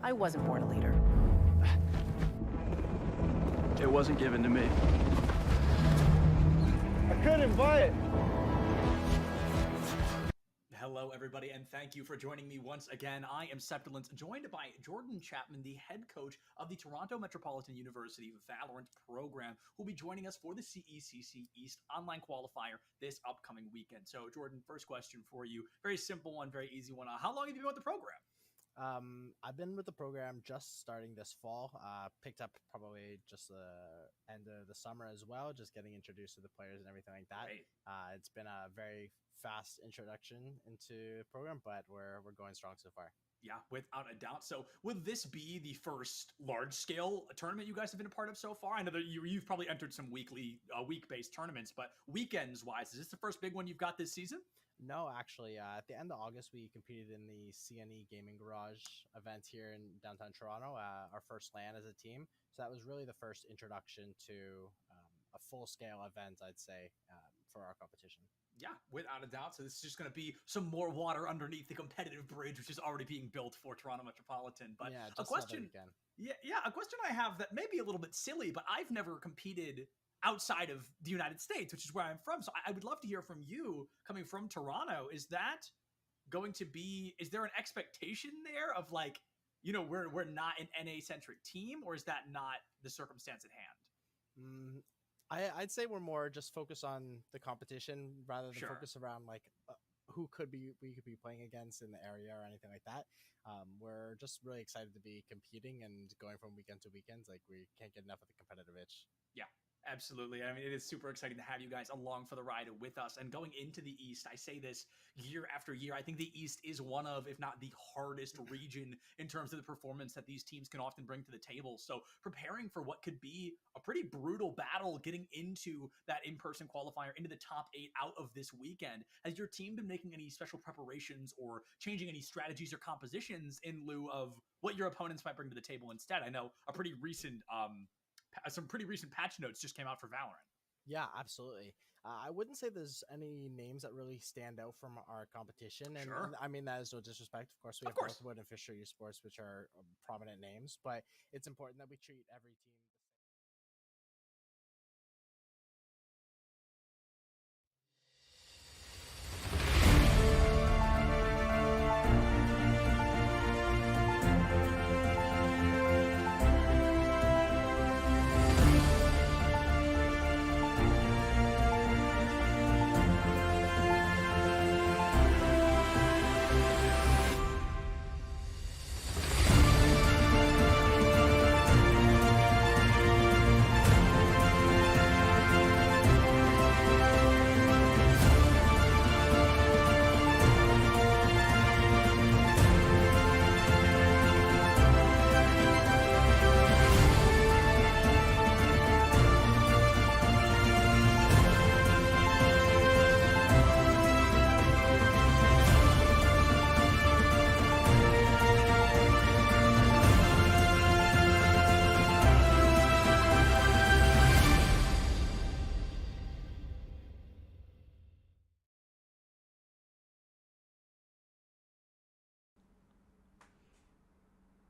I wasn't born a leader. It wasn't given to me. I couldn't buy it. Hello, everybody, and thank you for joining me once again. I am Septilence, joined by Jordan Chapman, the head coach of the Toronto Metropolitan University Valorant program, who will be joining us for the CECC East online qualifier this upcoming weekend. So, Jordan, first question for you. Very simple one, very easy one. How long have you been with the program? I've been with the program just starting this fall. Picked up probably just the end of the summer as well, just getting introduced to the players and everything like that. Great. It's been a very fast introduction into the program, but we're going strong so far. Yeah, without a doubt. So will this be the first large-scale tournament you guys have been a part of so far? I know that you've probably entered some week-based tournaments, but weekends-wise, is this the first big one you've got this season? No, actually, at the end of August, we competed in the CNE Gaming Garage event here in downtown Toronto, our first LAN as a team. So that was really the first introduction to a full-scale event, I'd say, for our competition. Yeah, without a doubt. So this is just going to be some more water underneath the competitive bridge, which is already being built for Toronto Metropolitan. But yeah, a question, a question I have that may be a little bit silly, but I've never competed outside of the United States, which is where I'm from. So I would love to hear from you coming from Toronto. Is that going to be, is there an expectation there of like, you know, we're not an NA centric team, or is that not the circumstance at hand? I'd say we're more just focused on the competition rather than focus around like who we could be playing against in the area or anything like that. We're just really excited to be competing and going from weekend to weekends. Like we can't get enough of the competitive itch. Yeah. Absolutely. I mean, it is super exciting to have you guys along for the ride with us. And going into the East, I say this year after year, I think the East is one of, if not the hardest region in terms of the performance that these teams can often bring to the table. So preparing for what could be a pretty brutal battle getting into that in-person qualifier, into the top 8 out of this weekend, has your team been making any special preparations or changing any strategies or compositions in lieu of what your opponents might bring to the table instead? I know a pretty recent, some pretty recent patch notes just came out for Valorant. Yeah, absolutely. I wouldn't say there's any names that really stand out from our competition. And I mean, that is no disrespect. Of course, we have Northwood and Fisher Esports, which are prominent names, but it's important that we treat every team.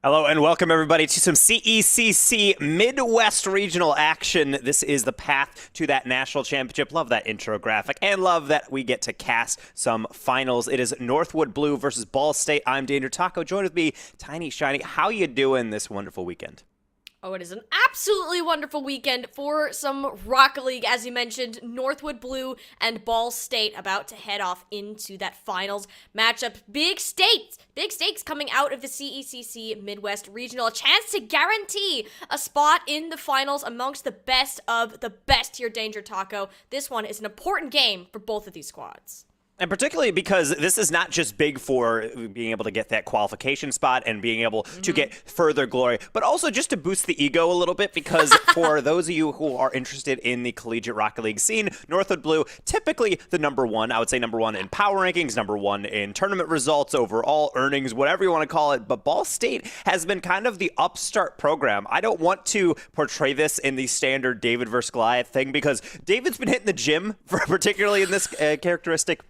Hello and welcome everybody to some CECC Midwest Regional action. This is the path to that national championship. Love that intro graphic and love that we get to cast some finals. It is Northwood Blue versus Ball State. I'm Danger Taco. Joined with me, Tiny Shiny. How you doing this wonderful weekend? Oh, it is an absolutely wonderful weekend for some Rocket League. As you mentioned, Northwood Blue and Ball State about to head off into that finals matchup. Big stakes coming out of the CECC Midwest Regional. A chance to guarantee a spot in the finals amongst the best of the best here, Danger Taco. This one is an important game for both of these squads. And particularly because this is not just big for being able to get that qualification spot and being able to get further glory, but also just to boost the ego a little bit, because for those of you who are interested in the collegiate Rocket League scene, Northwood Blue, typically the #1, I would say #1 in power rankings, #1 in tournament results, overall earnings, whatever you want to call it. But Ball State has been kind of the upstart program. I don't want to portray this in the standard David versus Goliath thing, because David's been hitting the gym, particularly in this characteristic.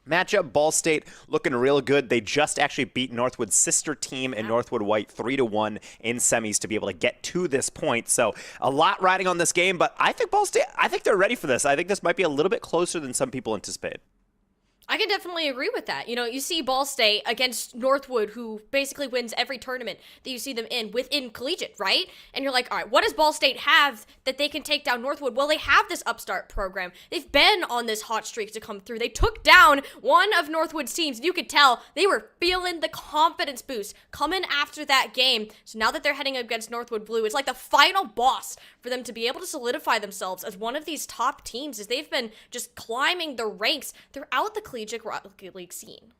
matchup. Ball State looking real good. They just actually beat Northwood's sister team in Northwood White 3-1 in semis to be able to get to this point. So a lot riding on this game, but I think Ball State, I think they're ready for this. I think this might be a little bit closer than some people anticipate. I can definitely agree with that. You know, you see Ball State against Northwood, who basically wins every tournament that you see them in within collegiate, right? And you're like, all right, what does Ball State have that they can take down Northwood? Well, they have this upstart program. They've been on this hot streak to come through. They took down one of Northwood's teams. You could tell they were feeling the confidence boost coming after that game. So now that they're heading against Northwood Blue, it's like the final boss for them to be able to solidify themselves as one of these top teams, as they've been just climbing the ranks throughout the collegiate Rocket League scene.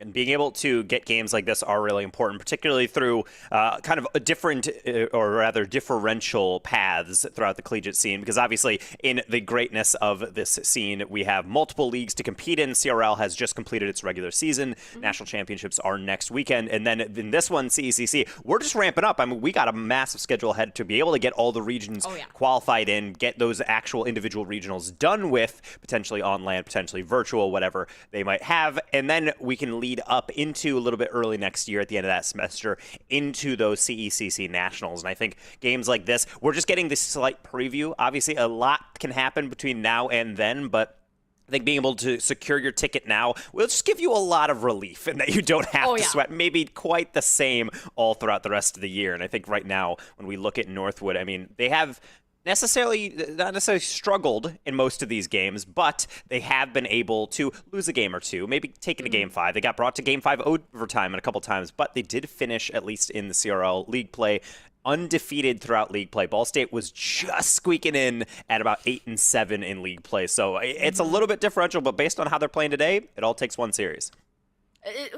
And being able to get games like this are really important, particularly through kind of a different, or rather differential paths throughout the collegiate scene, because obviously in the greatness of this scene, we have multiple leagues to compete in. CRL has just completed its regular season. National championships are next weekend. And then in this one, CECC, we're just ramping up. I mean, we got a massive schedule ahead to be able to get all the regions qualified in, get those actual individual regionals done with, potentially on land, potentially virtual, whatever they might have. And then we can lead up into a little bit early next year at the end of that semester into those CECC nationals. And I think games like this, we're just getting this slight preview. Obviously, a lot can happen between now and then, but I think being able to secure your ticket now will just give you a lot of relief and that you don't have to sweat maybe quite the same all throughout the rest of the year. And I think right now, when we look at Northwood, I mean, they have not necessarily struggled in most of these games, but they have been able to lose a game or two, maybe take it to Game 5. They got brought to Game 5 overtime a couple times, but they did finish, at least in the CRL league play, undefeated throughout league play. Ball State was just squeaking in at about 8-7 in league play, so it's a little bit differential, but based on how they're playing today, it all takes one series.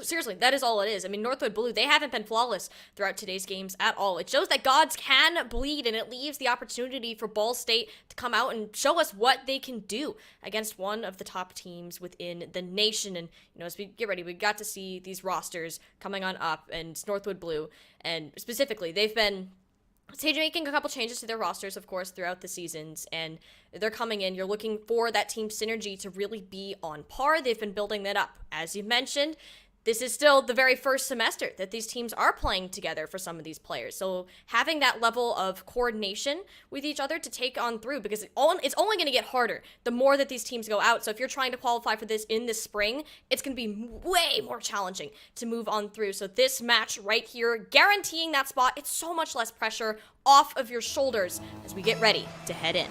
Seriously, that is all it is. I mean, Northwood Blue, they haven't been flawless throughout today's games at all. It shows that gods can bleed, and it leaves the opportunity for Ball State to come out and show us what they can do against one of the top teams within the nation. And, you know, as we get ready, we got to see these rosters coming on up, and Northwood Blue, and specifically, they've been making a couple changes to their rosters, of course, throughout the seasons, and they're coming in. You're looking for that team synergy to really be on par. They've been building that up. As you mentioned, this is still the very first semester that these teams are playing together for some of these players. So having that level of coordination with each other to take on through, because it's only going to get harder the more that these teams go out. So if you're trying to qualify for this in the spring, it's going to be way more challenging to move on through. So this match right here, guaranteeing that spot, it's so much less pressure off of your shoulders as we get ready to head in.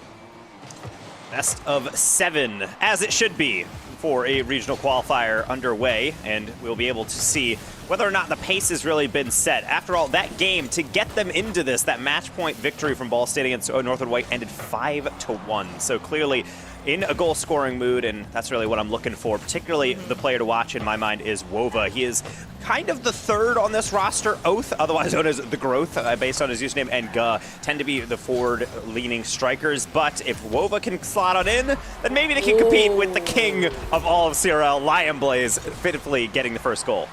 Best of 7, as it should be, for a regional qualifier underway, and we'll be able to see whether or not the pace has really been set. After all, that game, to get them into this, that match point victory from Ball State against Northwood White ended 5-1. So clearly in a goal-scoring mood, and that's really what I'm looking for. Particularly the player to watch in my mind is Wova. He is kind of the third on this roster. Oath, otherwise known as The Growth, based on his username, and Guh tend to be the forward-leaning strikers. But if Wova can slot on in, then maybe they can compete with the king of all of CRL, Lion Blaze, fitfully getting the first goal.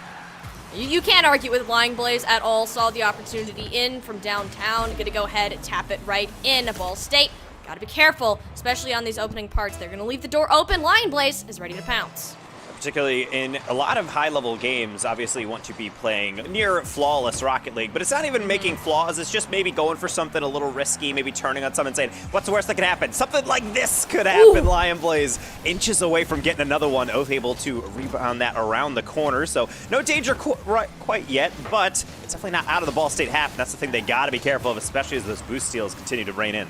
You can't argue with Lion Blaze at all. Saw the opportunity in from downtown. Gonna go ahead and tap it right in. Ball State, gotta be careful, especially on these opening parts. They're gonna leave the door open. Lion Blaze is ready to pounce. Particularly in a lot of high-level games, obviously you want to be playing near flawless Rocket League, but it's not even making flaws, it's just maybe going for something a little risky, maybe turning on someone and saying, what's the worst that could happen? Something like this could happen. Ooh. Lion Blaze inches away from getting another one. Oath able to rebound that around the corner, so no danger quite yet, but it's definitely not out of the Ball State half, and that's the thing they gotta be careful of, especially as those boost steals continue to rain in.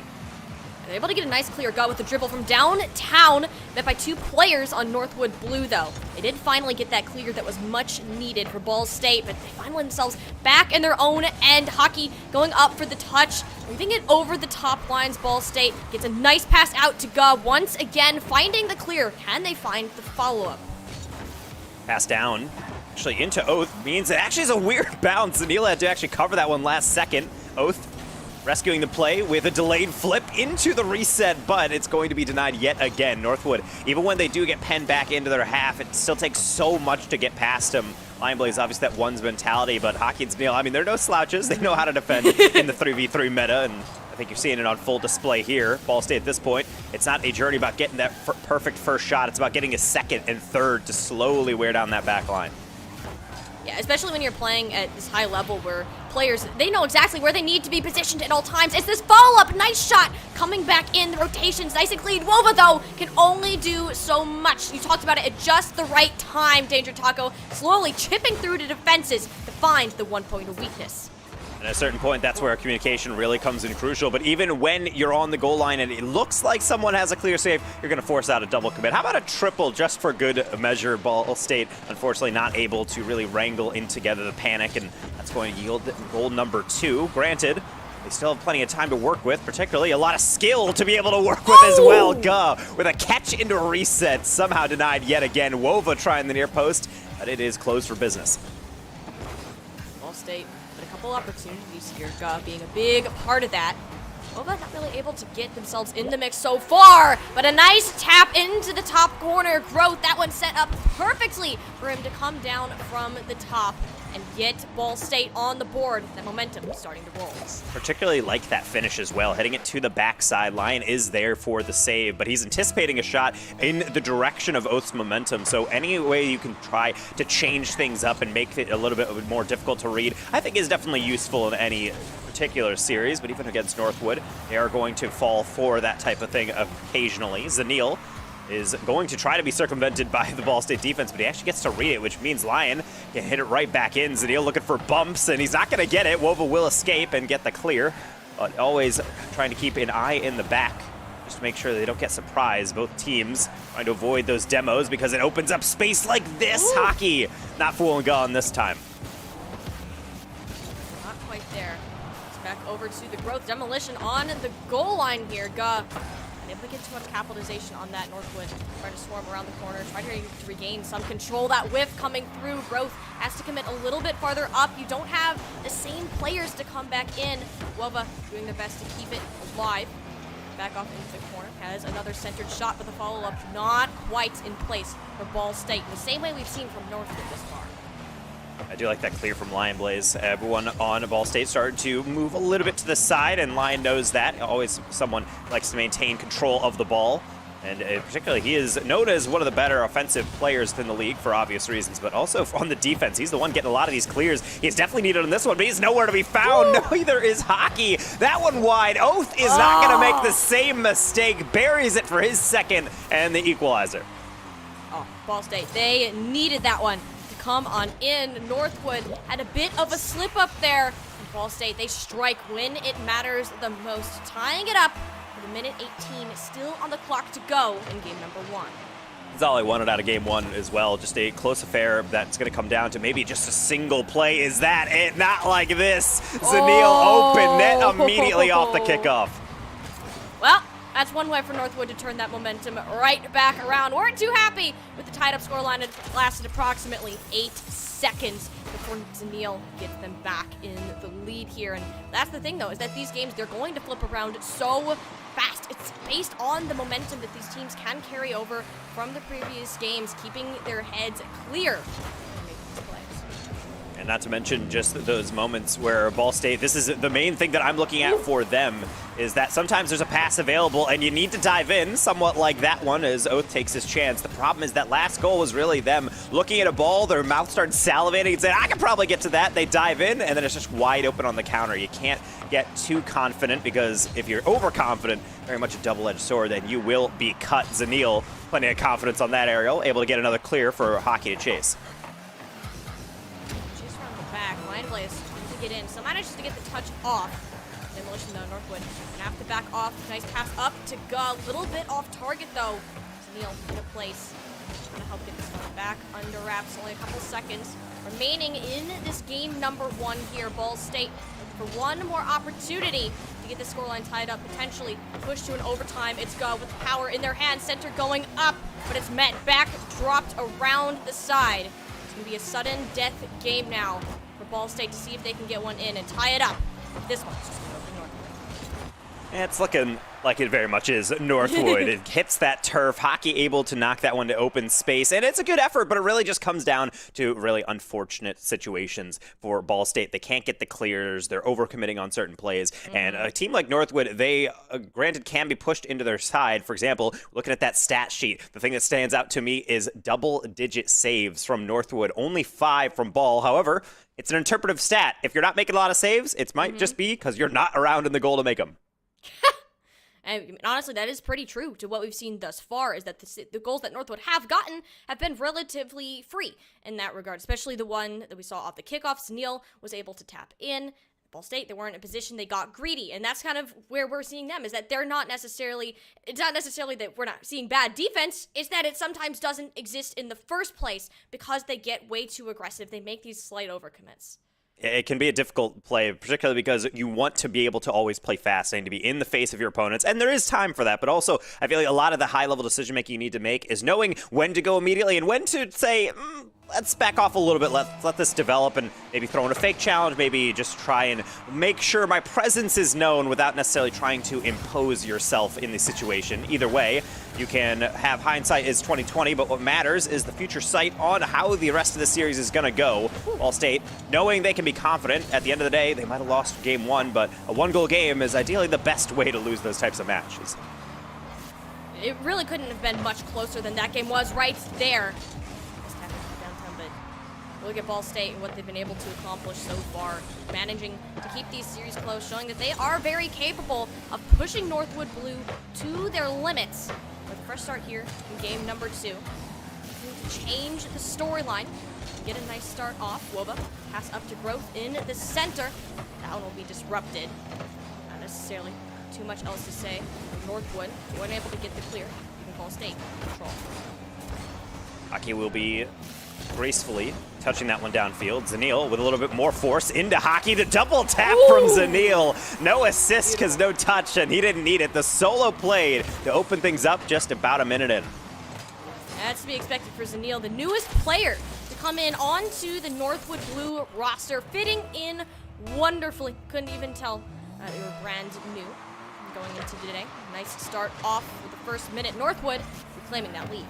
They're able to get a nice clear gut with the dribble from downtown, met by 2 players on Northwood Blue, though. They did finally get that clear that was much needed for Ball State, but they find themselves back in their own end. Hockey going up for the touch, leaving it over the top lines. Ball State gets a nice pass out to Guh, once again finding the clear. Can they find the follow-up? Pass down, actually into Oath, means it actually is a weird bounce. Anila had to actually cover that one last second. Oath rescuing the play with a delayed flip into the reset, but it's going to be denied yet again. Northwood, even when they do get penned back into their half, it still takes so much to get past them. Lion Blaze, obviously that one's mentality, but Hockey and Neil, I mean, they're no slouches. They know how to defend in the 3v3 meta, and think you're seeing it on full display here. Ball State at this point, it's not a journey about getting that perfect first shot. It's about getting a second and third to slowly wear down that back line. Yeah, especially when you're playing at this high level where players, they know exactly where they need to be positioned at all times. It's this follow-up, nice shot, coming back in, the rotations nice and clean. Wova, though, can only do so much. You talked about it at just the right time, Danger Taco, slowly chipping through to defenses to find the 1 point of weakness. And at a certain point, that's where communication really comes in crucial. But even when you're on the goal line and it looks like someone has a clear save, you're going to force out a double commit. How about a triple just for good measure? Ball State, unfortunately, not able to really wrangle in together the panic, and that's going to yield goal number 2. Granted, they still have plenty of time to work with, particularly a lot of skill to be able to work with as well. Guh, with a catch into a reset, somehow denied yet again. Wova trying the near post, but it is closed for business. Ball State. A couple opportunities here, Guh being a big part of that. Wova not really able to get themselves in the mix so far, but a nice tap into the top corner. Growth, that one set up perfectly for him to come down from the top and get Ball State on the board. That momentum starting to roll. Particularly like that finish as well. Hitting it to the backside. Lion is there for the save, but he's anticipating a shot in the direction of Oath's momentum. So any way you can try to change things up and make it a little bit more difficult to read, I think is definitely useful in any particular series. But even against Northwood, they are going to fall for that type of thing occasionally. Zanil is going to try to be circumvented by the Ball State defense, but he actually gets to read it, which means Lion can hit it right back in. Zanil looking for bumps, and he's not going to get it. Wova will escape and get the clear, but always trying to keep an eye in the back just to make sure they don't get surprised. Both teams trying to avoid those demos because it opens up space like this. Ooh. Hockey not fooling Gun this time. Not quite there. It's back over to the Growth. Demolition on the goal line here. Guh able to get too much capitalization on that. Northwood trying to swarm around the corner, trying to regain some control. That whiff coming through. Growth has to commit a little bit farther up. You don't have the same players to come back in. Wova doing their best to keep it alive. Back off into the corner. Has another centered shot, but the follow-up not quite in place for Ball State. The same way we've seen from Northwood this far. I do like that clear from Lion Blaze. Everyone on Ball State started to move a little bit to the side, and Lion knows that. Always someone likes to maintain control of the ball. And particularly, he is known as one of the better offensive players in the league for obvious reasons, but also on the defense. He's the one getting a lot of these clears. He's definitely needed on this one, but he's nowhere to be found. Woo! Neither is Hockey. That one wide. Oath is not going to make the same mistake. Buries it for his second and the equalizer. Oh, Ball State, they needed that one. Come on in. Northwood had a bit of a slip up there. And Ball State, they strike when it matters the most, tying it up with a minute 18 still on the clock to go in game number 1. That's all I wanted out of game 1 as well. Just a close affair that's going to come down to maybe just a single play. Is that it? Not like this. Zanil open net immediately off the kickoff. Well, that's one way for Northwood to turn that momentum right back around. Weren't too happy with the tied-up scoreline. It lasted approximately 8 seconds before Zanil gets them back in the lead here. And that's the thing, though, is that these games, they're going to flip around so fast. It's based on the momentum that these teams can carry over from the previous games, keeping their heads clear. And not to mention just those moments where Ball State, this is the main thing that I'm looking at for them, is that sometimes there's a pass available and you need to dive in, somewhat like that one as Oath takes his chance. The problem is that last goal was really them looking at a ball, their mouth started salivating and saying, I can probably get to that. They dive in and then it's just wide open on the counter. You can't get too confident because if you're overconfident, very much a double-edged sword, then you will be cut. Zanil, plenty of confidence on that aerial, able to get another clear for Hockey to chase. Blaze to get in, so manages to get the touch off. Demolition though, Northwood gonna have to back off. Nice pass up to Guh. Little bit off target though. Zanil in a place. Trying to help get this one back under wraps. Only a couple seconds remaining in this game number 1 here. Ball State for one more opportunity to get the scoreline tied up, potentially push to an overtime. It's Guh with power in their hands. Center going up, but it's met back, dropped around the side. It's gonna be a sudden death game now for Ball State to see if they can get one in and tie it up. This one's just going to go for Northwood. It's looking like it very much is Northwood. It hits that turf. Hockey able to knock that one to open space, and it's a good effort, but it really just comes down to really unfortunate situations for Ball State. They can't get the clears. They're overcommitting on certain plays, and a team like Northwood, they granted can be pushed into their side. For example, looking at that stat sheet, the thing that stands out to me is double-digit saves from Northwood, only 5 from Ball. However, it's an interpretive stat. If you're not making a lot of saves, it might just be because you're not around in the goal to make them. And honestly, that is pretty true to what we've seen thus far, is that the goals that Northwood have gotten have been relatively free in that regard, especially the one that we saw off the kickoffs. Neil was able to tap in. Ball State, they weren't in a position, they got greedy, and that's kind of where we're seeing them, is that they're not necessarily, it's not necessarily that we're not seeing bad defense, it's that it sometimes doesn't exist in the first place because they get way too aggressive. They make these slight overcommits. It can be a difficult play, particularly because you want to be able to always play fast and to be in the face of your opponents, and there is time for that, but also I feel like a lot of the high-level decision-making you need to make is knowing when to go immediately and when to say, let's back off a little bit, let this develop, and maybe throw in a fake challenge, maybe just try and make sure my presence is known without necessarily trying to impose yourself in the situation. Either way, you can have hindsight is 2020, but what matters is the future sight on how the rest of the series is going to go. Ball State, knowing they can be confident, at the end of the day, they might have lost game 1, but a 1-goal game is ideally the best way to lose those types of matches. It really couldn't have been much closer than that game was right there. Look at Ball State and what they've been able to accomplish so far, managing to keep these series close, showing that they are very capable of pushing Northwood Blue to their limits. With a fresh start here in game number 2, to change the storyline, get a nice start off. Woba pass up to Growth in the center. That one will be disrupted. Not necessarily too much else to say. Northwood weren't able to get the clear. Even Ball State control. Hockey will be gracefully touching that one downfield. Zanil with a little bit more force into Hockey. The double tap from Zanil. No assist because no touch, and he didn't need it. The solo played to open things up just about a minute in. That's to be expected for Zanil, the newest player to come in onto the Northwood Blue roster, fitting in wonderfully. Couldn't even tell they were brand new going into today. Nice start off with the first minute. Northwood reclaiming that lead.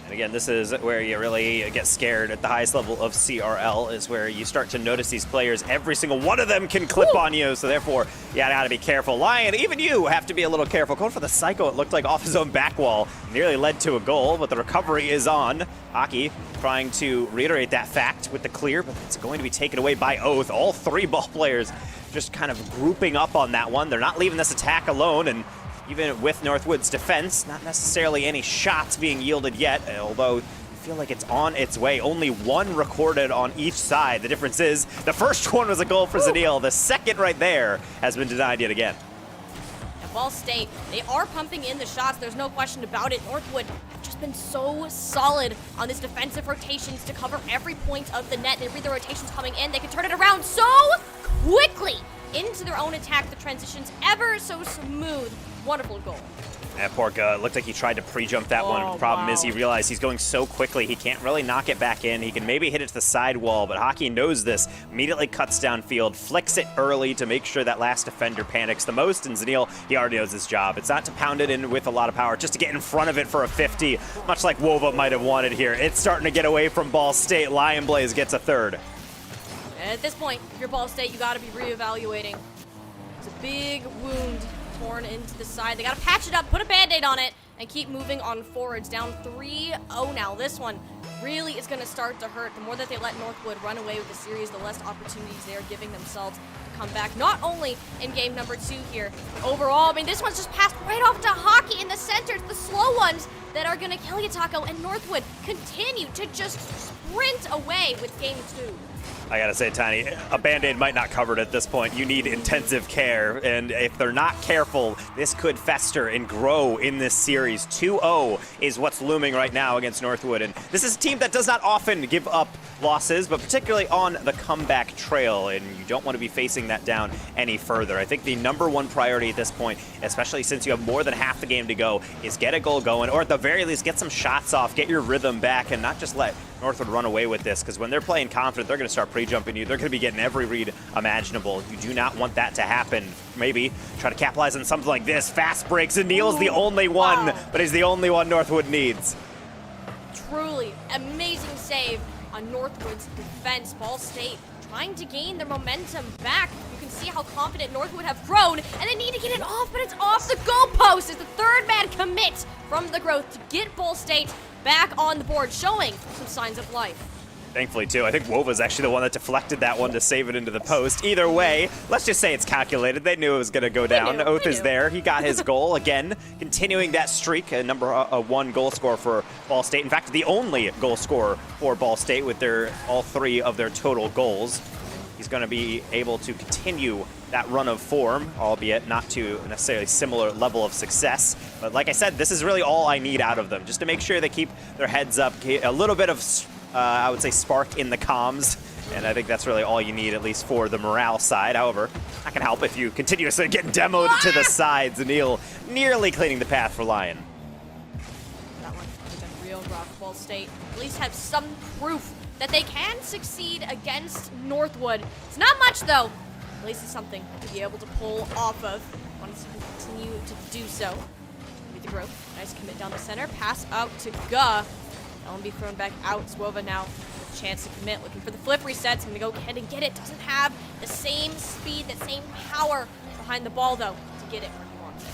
Again, this is where you really get scared at the highest level of CRL, is where you start to notice these players. Every single one of them can clip on you, so therefore you gotta be careful. Lion, even you have to be a little careful. Going for the Psycho, it looked like off his own back wall. Nearly led to a goal, but the recovery is on. Hockey trying to reiterate that fact with the clear, but it's going to be taken away by Oath. All 3 ball players just kind of grouping up on that one. They're not leaving this attack alone, and even with Northwood's defense, not necessarily any shots being yielded yet, although you feel like it's on its way. Only 1 recorded on each side. The difference is the first one was a goal for Zanil. The second right there has been denied yet again. Ball State, they are pumping in the shots. There's no question about it. Northwood have just been so solid on this defensive rotations to cover every point of the net. They read the rotations coming in. They can turn it around so quickly into their own attack. The transitions ever so smooth. Wonderful goal. And Porka looked like he tried to pre-jump that one. The problem is he realized he's going so quickly he can't really knock it back in. He can maybe hit it to the side wall, but Hockey knows this. Immediately cuts downfield, flicks it early to make sure that last defender panics the most, and Zanil, he already knows his job. It's not to pound it in with a lot of power, just to get in front of it for a 50, much like Wova might have wanted here. It's starting to get away from Ball State. Lion Blaze gets a 3rd. At this point, if you're Ball State, you got to be reevaluating. It's a big wound torn into the side. They got to patch it up, put a Band-Aid on it, and keep moving on forwards. Down 3-0 now. This one really is going to start to hurt. The more that they let Northwood run away with the series, the less opportunities they are giving themselves to come back. Not only in game number 2 here, overall, I mean, this one's just passed right off to Hockey in the center. It's the slow ones that are going to kill you, Taco, and Northwood continue to just sprint away with game 2. I gotta say, Tiny, a Band-Aid might not cover it at this point. You need intensive care, and if they're not careful, this could fester and grow in this series. 2-0 is what's looming right now against Northwood, and this is a team that does not often give up losses, but particularly on the comeback trail, and you don't want to be facing that down any further. I think the #1 priority at this point, especially since you have more than half the game to go, is get a goal going, or at the very least, get some shots off, get your rhythm back, and not just let Northwood run away with this, because when they're playing confident, they're going to start pre-jumping you. They're going to be getting every read imaginable. You do not want that to happen. Maybe try to capitalize on something like this. Fast breaks, and Neil's the only one, but he's the only one Northwood needs. Truly amazing save on Northwood's defense. Ball State trying to gain their momentum back. You can see how confident Northwood have grown, and they need to get it off, but it's off the goalpost as the third man commit from the growth to get Ball State back on the board, showing some signs of life. Thankfully, too. I think Wova's actually the one that deflected that one to save it into the post. Either way, let's just say it's calculated. They knew it was going to go down. Oath is there. He got his goal. Again, continuing that streak, a number one goal scorer for Ball State. In fact, the only goal scorer for Ball State with all 3 of their total goals. He's going to be able to continue that run of form, albeit not to necessarily similar level of success. But like I said, this is really all I need out of them, just to make sure they keep their heads up, a little bit of, I would say, spark in the comms. And I think that's really all you need, at least for the morale side. However, that can help if you continuously get demoed to the sides. Neil nearly cleaning the path for Lion. That one has been real rough. Ball State at least have some proof that they can succeed against Northwood. It's not much, though. At least it's something to be able to pull off of. Want to continue to do so. With the growth. Nice commit down the center. Pass out to Guh. That one be thrown back out. Swova now with a chance to commit. Looking for the flip resets. Going to go ahead and get it. Doesn't have the same speed, the same power behind the ball, though, to get it where he wants it.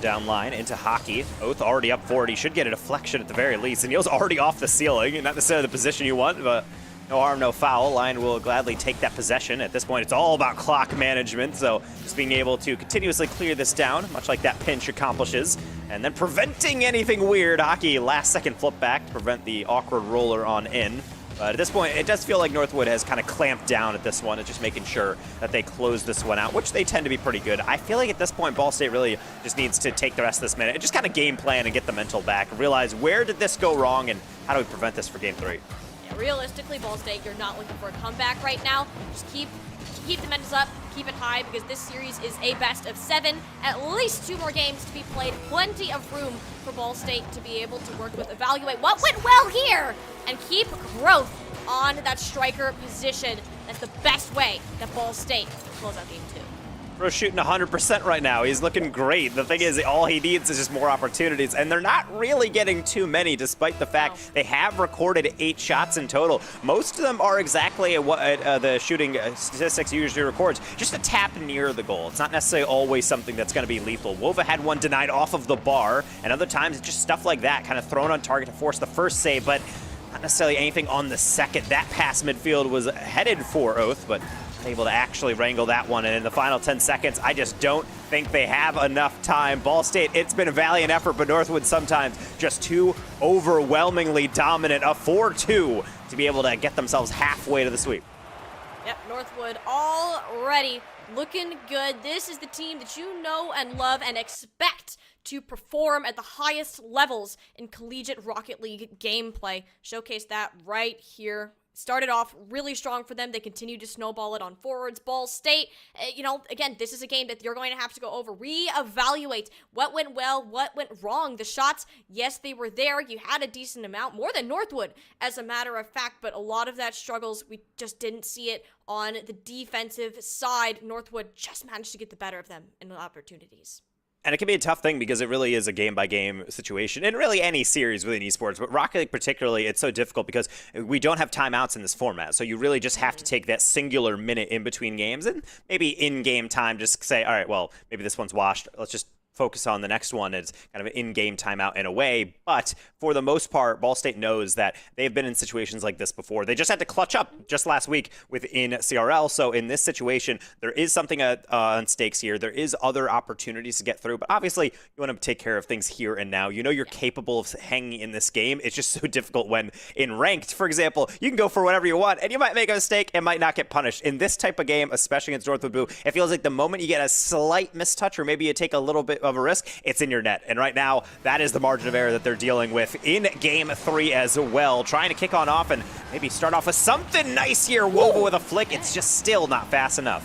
Down line into Hockey. Oath already up forward. He should get a deflection at the very least. And Neil's already off the ceiling. Not necessarily the position you want, but no harm, no foul. Lion will gladly take that possession. At this point, it's all about clock management. So just being able to continuously clear this down, much like that pinch accomplishes. And then preventing anything weird. Hockey last second flip back to prevent the awkward roller on in. But at this point, it does feel like Northwood has kind of clamped down at this one. It's just making sure that they close this one out, which they tend to be pretty good. I feel like at this point, Ball State really just needs to take the rest of this minute and just kind of game plan and get the mental back. Realize, where did this go wrong and how do we prevent this for game 3? Yeah, realistically, Ball State, you're not looking for a comeback right now. Just keep the mentals up, keep it high, because this series is a best of 7. At least 2 more games to be played. Plenty of room for Ball State to be able to work with, evaluate what went well here, and keep growth on that striker position. That's the best way that Ball State can close out game 2. Bro's shooting 100% right now. He's looking great. The thing is, all he needs is just more opportunities, and they're not really getting too many, despite the fact they have recorded 8 shots in total. Most of them are exactly what the shooting statistics usually records, just a tap near the goal. It's not necessarily always something that's going to be lethal. Wova had one denied off of the bar, and other times it's just stuff like that, kind of thrown on target to force the first save, but not necessarily anything on the second. That pass midfield was headed for Oath, but able to actually wrangle that one. And in the final 10 seconds, I just don't think they have enough time. Ball State, it's been a valiant effort, but Northwood sometimes just too overwhelmingly dominant. A 4-2 to be able to get themselves halfway to the sweep. Yep, Northwood already looking good. This is the team that you know and love and expect to perform at the highest levels in collegiate Rocket League gameplay. Showcase that right here. Started off really strong for them. They continue to snowball it on forwards. Ball State, again, this is a game that you're going to have to go over, reevaluate what went well, what went wrong. The shots, yes, they were there. You had a decent amount, more than Northwood, as a matter of fact, but a lot of that struggles, we just didn't see it on the defensive side. Northwood just managed to get the better of them in the opportunities. And it can be a tough thing because it really is a game-by-game situation, and really any series within esports. But Rocket League particularly, it's so difficult because we don't have timeouts in this format. So you really just have to take that singular minute in between games and maybe in-game time just say, all right, well, maybe this one's washed. Let's just focus on the next one. It's kind of an in-game timeout in a way, but for the most part, Ball State knows that they've been in situations like this before. They just had to clutch up just last week within CRL, so in this situation, there is something on stakes here. There is other opportunities to get through, but obviously, you want to take care of things here and now. You know you're capable of hanging in this game. It's just so difficult when in ranked, for example, you can go for whatever you want, and you might make a mistake and might not get punished. In this type of game, especially against Northwood Blue, it feels like the moment you get a slight mistouch or maybe you take a little bit of a risk, it's in your net. And right now, that is the margin of error that they're dealing with in game 3 as well. Trying to kick on off and maybe start off with something nice here. Wova with a flick. It's just still not fast enough.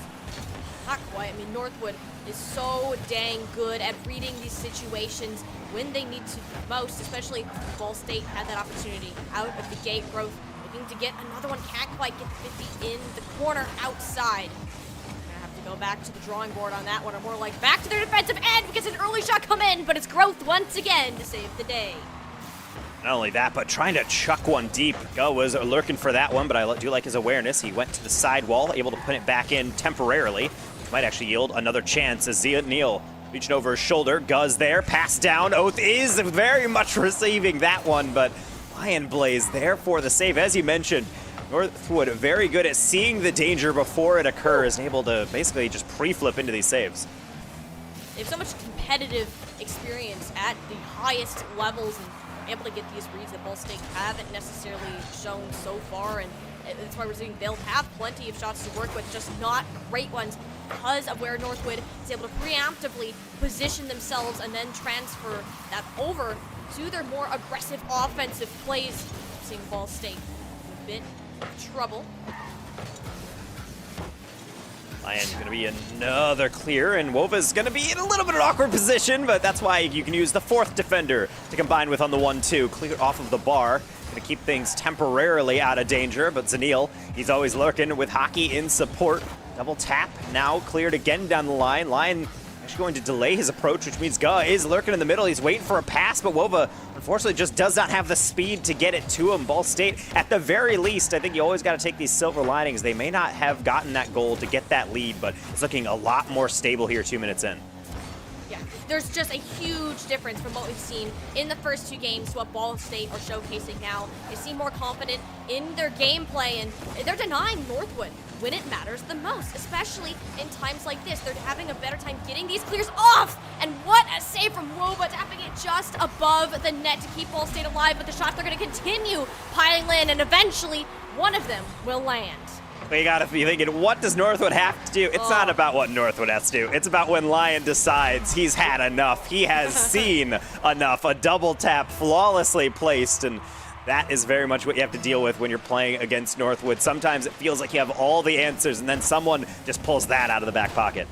Not quite. I mean, Northwood is so dang good at reading these situations when they need to most, especially Ball State had that opportunity out of the gate. Growth looking to get another one, can't quite get the 50 in the corner outside. Gonna have to go back to the drawing board on that one, or more like back to their defensive end because an early shot come in, but it's Growth once again to save the day. Not only that, but trying to chuck one deep. Go was lurking for that one, but I do like his awareness. He went to the side wall, able to put it back in temporarily. Might actually yield another chance as Neil reaching over his shoulder. Guz there, pass down. Oath is very much receiving that one, but Lion Blaze there for the save. As you mentioned, Northwood very good at seeing the danger before it occurs and able to basically just pre-flip into these saves. They have so much competitive experience at the highest levels and able to get these reads that Ball State haven't necessarily shown so far, and that's why we're seeing they'll have plenty of shots to work with, just not great ones because of where Northwood is able to preemptively position themselves and then transfer that over to their more aggressive offensive plays. Seeing Ball State in a bit of trouble. Lion's gonna be another clear, and Wova's gonna be in a little bit of an awkward position, but that's why you can use the fourth defender to combine with on the 1-2. Clear off of the bar, gonna keep things temporarily out of danger, but Zanil, he's always lurking with Hockey in support. Double tap, now cleared again down the line. Lion actually going to delay his approach, which means Ga is lurking in the middle. He's waiting for a pass, but Wova unfortunately just does not have the speed to get it to him. Ball State, at the very least, I think you always got to take these silver linings. They may not have gotten that goal to get that lead, but it's looking a lot more stable here 2 minutes in. Yeah, there's just a huge difference from what we've seen in the first two games to what Ball State are showcasing now. They seem more confident in their gameplay, and they're denying Northwood when it matters the most, especially in times like this. They're having a better time getting these clears off, and what a save from Woba, tapping it just above the net to keep Ball State alive, but the shots are going to continue piling in, and eventually one of them will land. You gotta be thinking, what does Northwood have to do? It's not about what Northwood has to do. It's about when Lion decides he's had enough. He has seen enough. A double tap flawlessly placed, and that is very much what you have to deal with when you're playing against Northwood. Sometimes it feels like you have all the answers, and then someone just pulls that out of the back pocket.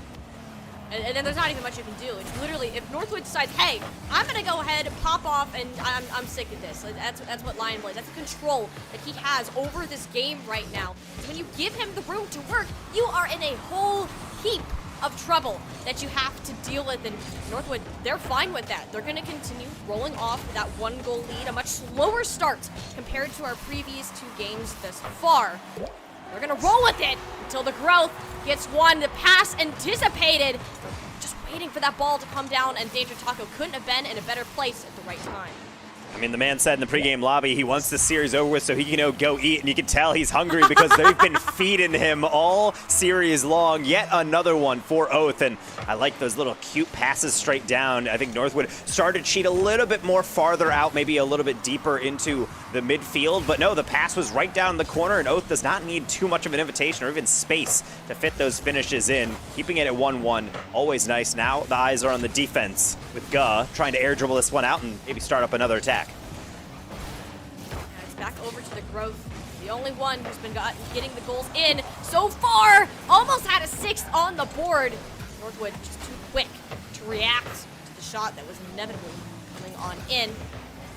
And then there's not even much you can do. It's literally, if Northwood decides, hey, I'm going to go ahead, pop off, and I'm sick of this. That's what Lion Blaze, that's the control that he has over this game right now. So when you give him the room to work, you are in a whole heap of trouble that you have to deal with. And Northwood, they're fine with that. They're going to continue rolling off that 1-goal lead, a much slower start compared to our previous two games thus far. They're gonna roll with it until the Growth gets one. The pass anticipated. Just waiting for that ball to come down, and Danger Taco couldn't have been in a better place at the right time. I mean, the man said in the pregame lobby he wants this series over with so he can go eat, and you can tell he's hungry because they've been feeding him all series long. Yet another one for Oath, and I like those little cute passes straight down. I think Northwood started to cheat a little bit more farther out, maybe a little bit deeper into the midfield, but no, the pass was right down the corner, and Oath does not need too much of an invitation or even space to fit those finishes in. Keeping it at 1-1, always nice. Now the eyes are on the defense with Ga trying to air dribble this one out and maybe start up another attack. Back over to the Growth, the only one who's been getting the goals in so far. Almost had a sixth on the board. Northwood just too quick to react to the shot that was inevitably coming on in.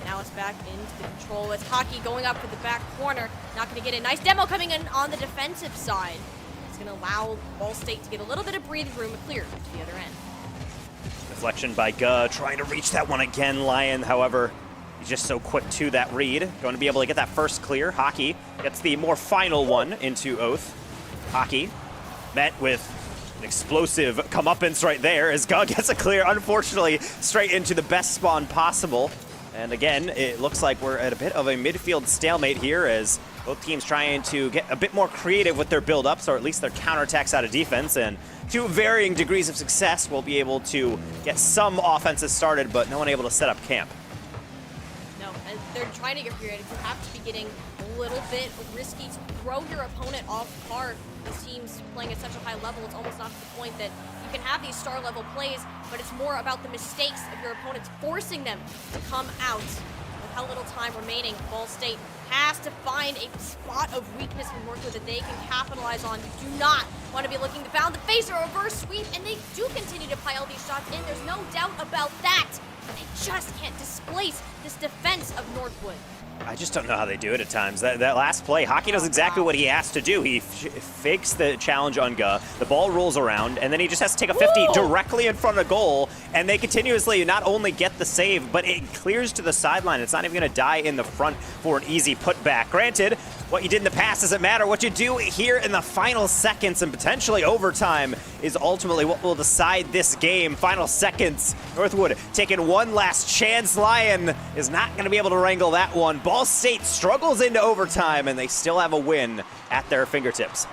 Now it's back into the control. It's Hockey going up for the back corner. Not going to get it. Nice demo coming in on the defensive side. It's going to allow Ball State to get a little bit of breathing room and clear to the other end. Deflection by Ga, trying to reach that one again. Lion, however, he's just so quick to that read. Going to be able to get that first clear. Hockey gets the more final one into Oath. Hockey met with an explosive comeuppance right there as Ga gets a clear, unfortunately, straight into the best spawn possible. And again, it looks like we're at a bit of a midfield stalemate here as both teams trying to get a bit more creative with their build-ups, or at least their counterattacks out of defense. And to varying degrees of success, we'll be able to get some offenses started, but no one able to set up camp. No, and they're trying to get creative. You have to be getting a little bit risky to throw your opponent off par. These teams playing at such a high level, it's almost not to the point that you can have these star level plays, but it's more about the mistakes of your opponents, forcing them to come out. how little time remaining. Ball State has to find a spot of weakness from Northwood that they can capitalize on. You do not want to be looking to found the face or reverse sweep, and they do continue to pile these shots in. There's no doubt about that. They just can't displace this defense of Northwood. I just don't know how they do it at times. That last play, Hockey does exactly what he has to do. He fakes the challenge on Guh, the ball rolls around, and then he just has to take a 50 directly in front of goal, and they continuously not only get the save, but it clears to the sideline. It's not even going to die in the front for an easy putback. Granted, what you did in the past doesn't matter. What you do here in the final seconds and potentially overtime is ultimately what will decide this game. Final seconds, Northwood taking one last chance. Lion is not going to be able to wrangle that one. Ball State struggles into overtime, and they still have a win at their fingertips.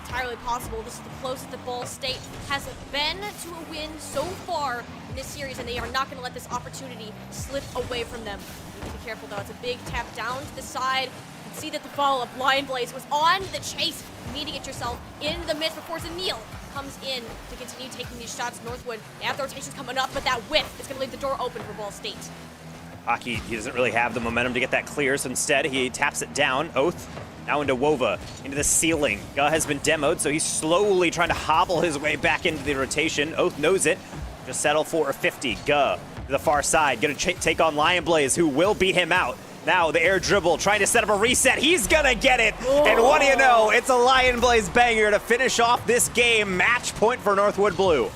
Entirely possible. This is the closest that Ball State has been to a win so far in this series, and they are not going to let this opportunity slip away from them. You need to be careful, though. It's a big tap down to the side. You can see that the follow-up, Lion Blaze, was on the chase, meeting it yourself in the midst before Zanil comes in to continue taking these shots. Northwood, they have the rotations coming up, but that whiff is going to leave the door open for Ball State. Hockey, he doesn't really have the momentum to get that clear, so instead he taps it down. Oath now into Wova, into the ceiling. Guh has been demoed, so he's slowly trying to hobble his way back into the rotation. Oath knows it. Just settle for a 50. Guh to the far side, gonna take on Lion Blaze, who will beat him out. Now the air dribble, trying to set up a reset. He's gonna get it. And what do you know? It's a Lion Blaze banger to finish off this game. Match point for Northwood Blue.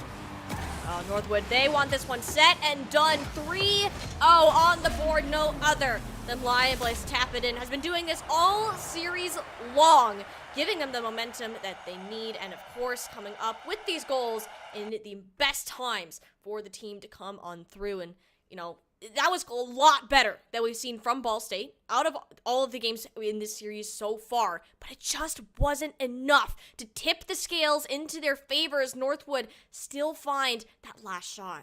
Northwood, they want this one set and done. 3-0 on the board, no other than Lion Blaze. Tap it in. Has been doing this all series long, giving them the momentum that they need, and of course, coming up with these goals in the best times for the team to come on through. And, you know, that was a lot better that we've seen from Ball State out of all of the games in this series so far, but it just wasn't enough to tip the scales into their favor as Northwood still find that last shot.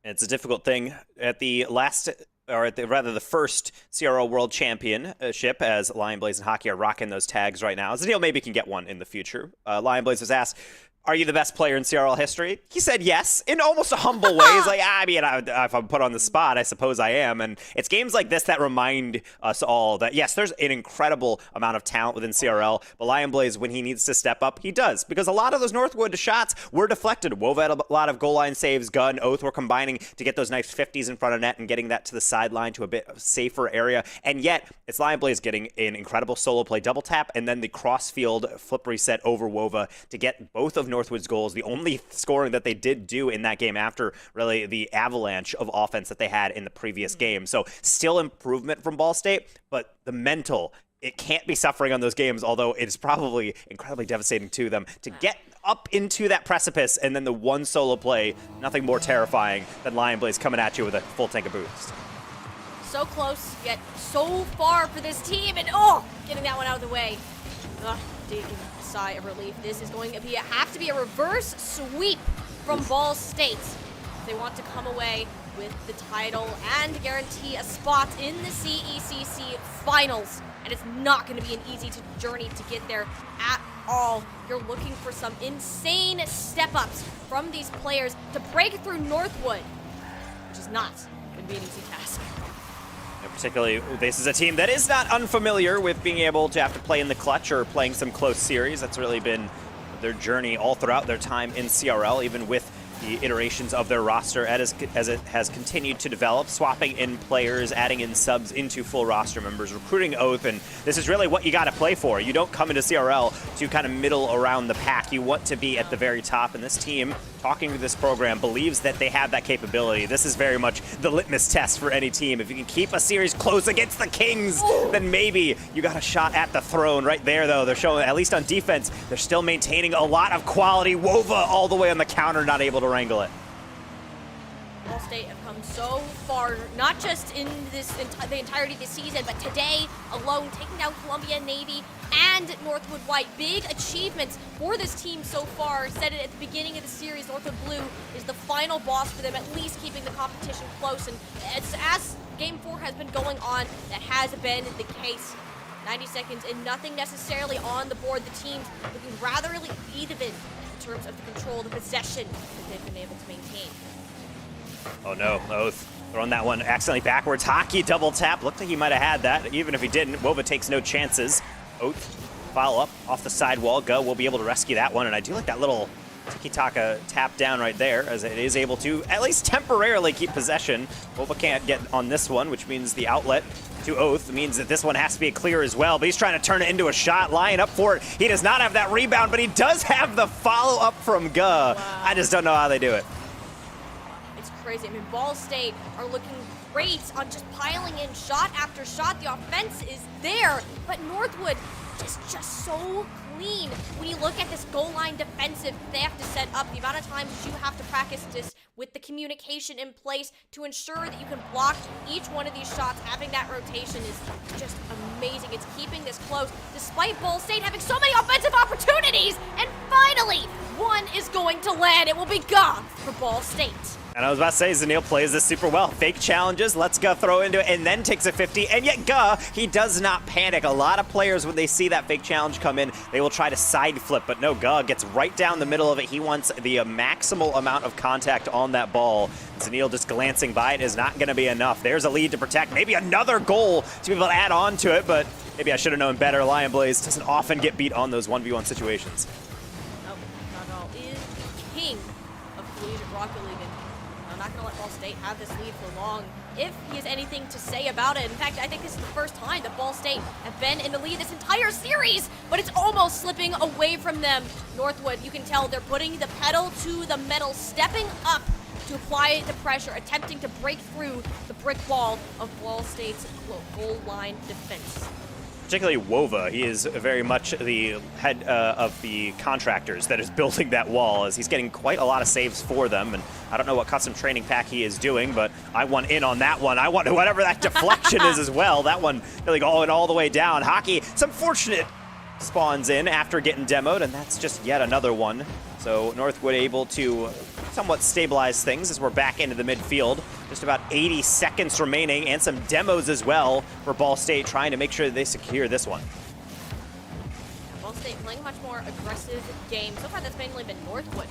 It's a difficult thing at the last, or at the the first CRO World Championship, as Lion Blaze and Hockey are rocking those tags right now. Zanil maybe can get one in the future. Lion Blaze was asked, "Are you the best player in CRL history?" He said yes, in almost a humble way. He's like, I mean, if I'm put on the spot, I suppose I am. And it's games like this that remind us all that, yes, there's an incredible amount of talent within CRL, but Lion Blaze, when he needs to step up, he does. Because a lot of those Northwood shots were deflected. Wova had a lot of goal line saves. Guh and Oath were combining to get those nice 50s in front of net and getting that to the sideline to a bit safer area. And yet, it's Lion Blaze getting an incredible solo play double tap and then the cross-field flip reset over Wova to get both of Northwood's goals, the only scoring that they did do in that game after really the avalanche of offense that they had in the previous game. So still improvement from Ball State, but the mental, it can't be suffering on those games, although it's probably incredibly devastating to them to get up into that precipice and then the one solo play, nothing more terrifying than Lion Blaze coming at you with a full tank of boost. So close, yet so far for this team, and getting that one out of the way. Taking a sigh of relief. This is going to have to be a reverse sweep from Ball State. They want to come away with the title and guarantee a spot in the CECC finals. And it's not going to be an easy journey to get there at all. You're looking for some insane step-ups from these players to break through Northwood, which is not going to be an easy task. Particularly, this is a team that is not unfamiliar with being able to have to play in the clutch or playing some close series. That's really been their journey all throughout their time in CRL, even with the iterations of their roster as it has continued to develop, swapping in players, adding in subs into full roster members, recruiting Oath, and this is really what you got to play for. You don't come into CRL to kind of middle around the pack. You want to be at the very top, and this team, talking to this program, believes that they have that capability. This is very much the litmus test for any team. If you can keep a series close against the Kings, then maybe you got a shot at the throne. Right there, though, they're showing, at least on defense, they're still maintaining a lot of quality. Wova all the way on the counter, not able to wrangle it. Ball State have come so far, not just in the entirety of the season, but today alone, taking down Columbia Navy and Northwood White. Big achievements for this team so far. Said it at the beginning of the series, Northwood Blue is the final boss for them, at least keeping the competition close. And it's, as Game 4 has been going on, that has been the case. 90 seconds and nothing necessarily on the board. The team's looking rather even in terms of the control, the possession that they've been able to maintain. Oh no, Oath Throwing that one accidentally backwards. Hockey double tap. Looked like he might have had that. Even if he didn't, Wova takes no chances. Oath follow up off the sidewall. Go will be able to rescue that one. And I do like that little tiki-taka tap down right there, as it is able to at least temporarily keep possession. Wova can't get on this one, which means the outlet to Oath means that this one has to be a clear as well. But he's trying to turn it into a shot, lying up for it. He does not have that rebound, but he does have the follow-up from Guh. Wow. I just don't know how they do it. It's crazy. I mean, Ball State are looking great on just piling in shot after shot. The offense is there, but Northwood is just so clean. When you look at this goal line defensive, they have to set up the amount of times you have to practice this with the communication in place to ensure that you can block each one of these shots. Having that rotation is just amazing. It's keeping this close despite Ball State having so many offensive opportunities. And finally, one is going to land. It will be Guh for Ball State. And I was about to say, Zanil plays this super well. Fake challenges, lets Guh throw into it, and then takes a 50. And yet Guh, he does not panic. A lot of players, when they see that fake challenge come in, they will try to side flip. But no, Guh gets right down the middle of it. He wants the maximal amount of contact on that ball. Zanil just glancing by it is not going to be enough. There's a lead to protect. Maybe another goal to be able to add on to it, but maybe I should have known better. Lion Blaze doesn't often get beat on those 1v1 situations. Nope, not at all. Is the king of collegiate Rocket League. I'm not going to let Ball State have this lead for long if he has anything to say about it. In fact, I think this is the first time that Ball State have been in the lead this entire series, but it's almost slipping away from them. Northwood, you can tell they're putting the pedal to the metal, stepping up to apply the pressure, attempting to break through the brick wall of Ball State's goal line defense. Particularly Wova, he is very much the head of the contractors that is building that wall, as he's getting quite a lot of saves for them. And I don't know what custom training pack he is doing, but I want in on that one. I want whatever that deflection is as well. That one really going all the way down. Hockey, some fortunate spawns in after getting demoed, and that's just yet another one. So Northwood able to somewhat stabilize things as we're back into the midfield. Just about 80 seconds remaining, and some demos as well for Ball State, trying to make sure that they secure this one. Ball State playing a much more aggressive game. So far, that's mainly been Northwood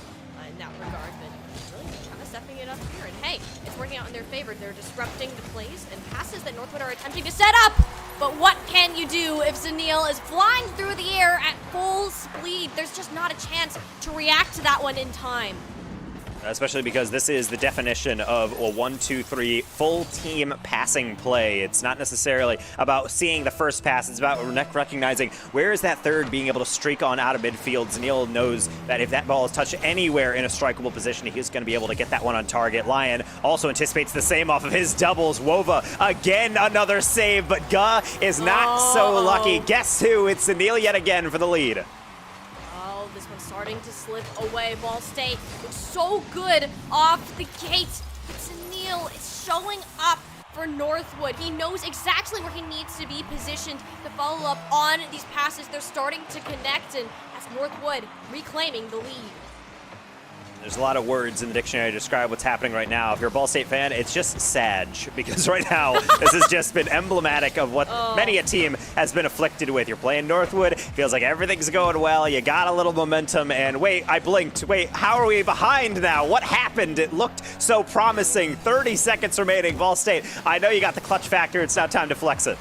in that regard, but really kind of stepping it up here. And hey, it's working out in their favor. They're disrupting the plays and passes that Northwood are attempting to set up. But what can you do if Zanil is flying through the air at full speed? There's just not a chance to react to that one in time. Especially because this is the definition of a 1-2-3 full team passing play. It's not necessarily about seeing the first pass. It's about recognizing where is that third being able to streak on out of midfield. Zanil knows that if that ball is touched anywhere in a strikeable position, he's going to be able to get that one on target. Lion also anticipates the same off of his doubles. Wova, again, another save, but Guh is not so lucky. Guess who? It's Zanil yet again for the lead. This one's starting to slip away. Ball State looks so good off the gate. But Zanil is showing up for Northwood. He knows exactly where he needs to be positioned to follow up on these passes. They're starting to connect, and that's Northwood reclaiming the lead. There's a lot of words in the dictionary to describe what's happening right now. If you're a Ball State fan, it's just sad, because right now this has just been emblematic of what many a team has been afflicted with. You're playing Northwood, feels like everything's going well, you got a little momentum, and wait, I blinked. Wait, how are we behind now? What happened? It looked so promising. 30 seconds remaining, Ball State. I know you got the clutch factor. It's now time to flex it.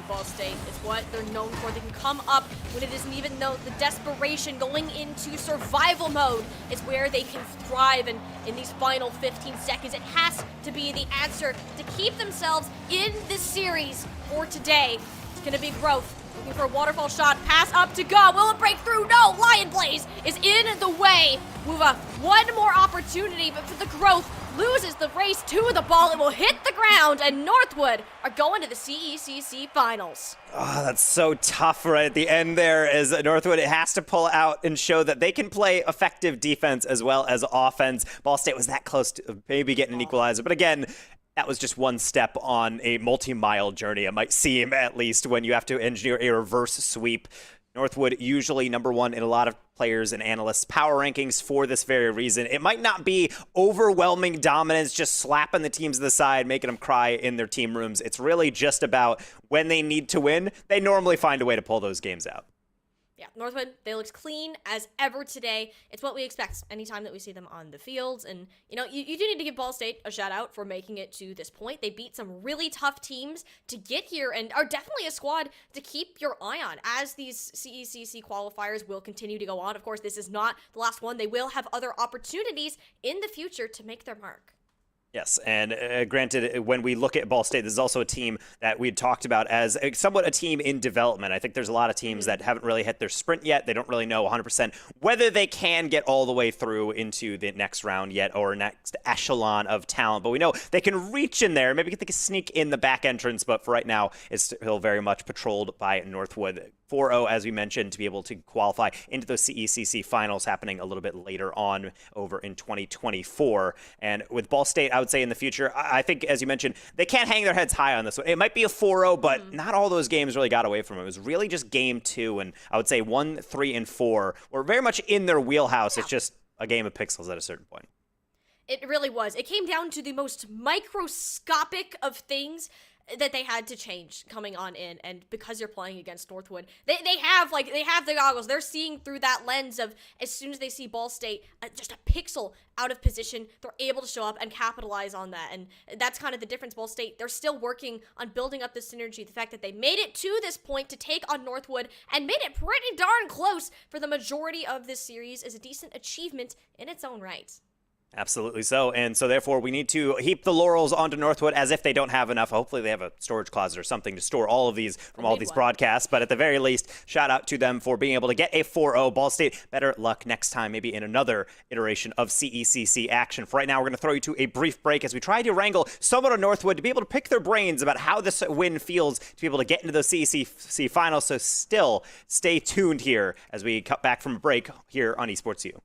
Ball State is what they're known for. They can come up when it isn't even known. The desperation going into survival mode is where they can thrive, and in these final 15 seconds, it has to be the answer to keep themselves in this series for today. It's going to be growth. Looking for a waterfall shot, pass up to Guh. Will it break through? No, Lion Blaze is in the way. Wova, one more opportunity, but for the growth, loses the race to the ball. It will hit the ground, and Northwood are going to the CECC finals. Oh, that's so tough right at the end there, as Northwood has to pull out and show that they can play effective defense as well as offense. Ball State was that close to maybe getting an equalizer, but again, that was just one step on a multi-mile journey, it might seem, at least, when you have to engineer a reverse sweep. Northwood usually number one in a lot of players and analysts' power rankings for this very reason. It might not be overwhelming dominance, just slapping the teams to the side, making them cry in their team rooms. It's really just about when they need to win, they normally find a way to pull those games out. Yeah, Northwood, they looked clean as ever today. It's what we expect anytime that we see them on the fields. And, you know, you do need to give Ball State a shout out for making it to this point. They beat some really tough teams to get here and are definitely a squad to keep your eye on as these CECC qualifiers will continue to go on. Of course, this is not the last one. They will have other opportunities in the future to make their mark. Yes, and granted, when we look at Ball State, this is also a team that we had talked about as somewhat a team in development. I think there's a lot of teams that haven't really hit their sprint yet. They don't really know 100% whether they can get all the way through into the next round yet or next echelon of talent. But we know they can reach in there. Maybe they can sneak in the back entrance, but for right now, it's still very much patrolled by Northwood. 4-0, as we mentioned, to be able to qualify into those CECC finals happening a little bit later on over in 2024. And with Ball State, I would say in the future, I think, as you mentioned, they can't hang their heads high on this one. It might be a 4-0, but not all those games really got away from them. It was really just game 2, and I would say 1, 3, and 4 were very much in their wheelhouse. It's just a game of pixels at a certain point. It really was. It came down to the most microscopic of things that they had to change coming on in, and because you're playing against Northwood, they have the goggles. They're seeing through that lens of as soon as they see Ball State just a pixel out of position, they're able to show up and capitalize on that. And that's kind of the difference. Ball State, they're still working on building up this synergy. The fact that they made it to this point to take on Northwood and made it pretty darn close for the majority of this series is a decent achievement in its own right. Absolutely so. And so therefore we need to heap the laurels onto Northwood as if they don't have enough. Hopefully they have a storage closet or something to store all of these from all these broadcasts. But at the very least, shout out to them for being able to get a 4-0. Ball State, better luck next time, maybe in another iteration of CECC action. For right now, we're going to throw you to a brief break as we try to wrangle someone on Northwood to be able to pick their brains about how this win feels to be able to get into those CECC finals. So still stay tuned here as we cut back from a break here on Esports U.